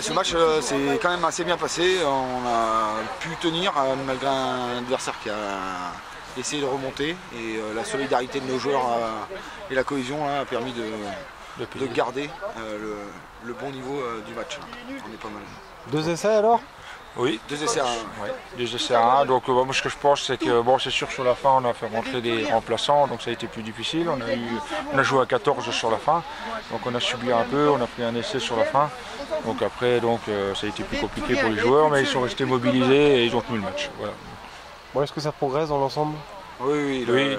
Ce match s'est quand même assez bien passé. On a pu tenir malgré un adversaire qui a essayé de remonter. Et la solidarité de nos joueurs et la cohésion a permis de garder le bon niveau du match. On est pas mal. 2 essais alors? Oui. 2 essais à 1. Ouais, 2 essais à 1. Donc moi ce que je pense c'est que c'est sûr sur la fin on a fait rentrer des remplaçants, donc ça a été plus difficile. On a joué à 14 sur la fin, donc on a subi un peu, on a pris un essai sur la fin. Donc après ça a été plus compliqué pour les joueurs, mais ils sont restés mobilisés et ils ont tenu le match. Voilà. Bon, est-ce que ça progresse dans l'ensemble? Oui, le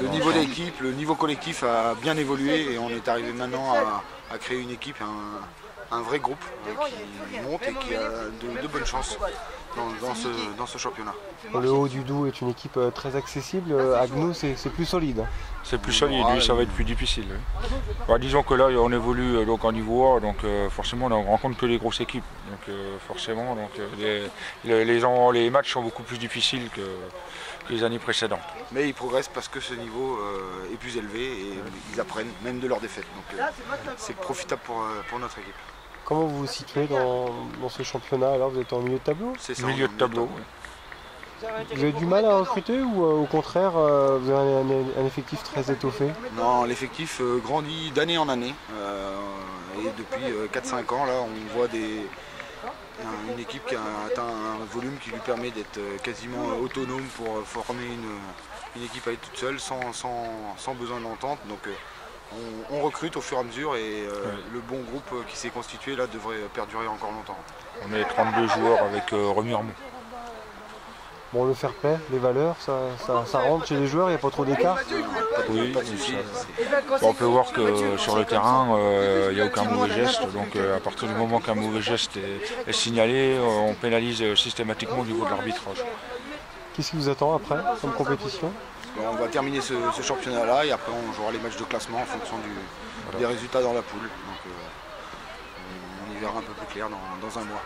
niveau d'équipe, le niveau collectif a bien évolué et on est arrivé maintenant à créer une équipe, un vrai groupe qui monte et qui a de bonnes chances dans ce championnat. Le Haut du Doubs est une équipe très accessible. Agneau, c'est plus solide. C'est plus solide, lui, ça va être plus difficile. Oui. Disons que là, on évolue en niveau A, donc forcément, on ne rencontre que les grosses équipes. Donc forcément, les matchs sont beaucoup plus difficiles que les années précédentes. Mais ils progressent parce que ce niveau est plus élevé et ils apprennent même de leurs défaites. Donc c'est profitable pour notre équipe. Comment vous vous situez dans ce championnat? Alors vous êtes en milieu de tableau? C'est ça, milieu de tableau. Oui. Vous avez du mal à recruter ou au contraire vous avez un effectif très étoffé? Non, l'effectif grandit d'année en année. Et depuis 4-5 ans, là, on voit une équipe qui a atteint un volume qui lui permet d'être quasiment autonome pour former une équipe à elle toute seule sans besoin d'entente. Donc on recrute au fur et à mesure et le bon groupe qui s'est constitué là devrait perdurer encore longtemps. On est 32 joueurs avec Remiremont. Bon, le fair play, les valeurs, ça rentre chez les joueurs, il n'y a pas trop d'écart? Oui, pas de souci. On peut voir que sur le terrain, il n'y a aucun mauvais geste. Donc à partir du moment qu'un mauvais geste est signalé, on pénalise systématiquement au niveau de l'arbitrage. Qu'est-ce qui vous attend après comme compétition? On va terminer ce championnat-là et après on jouera les matchs de classement en fonction des résultats dans la poule. Donc on y verra un peu plus clair dans un mois.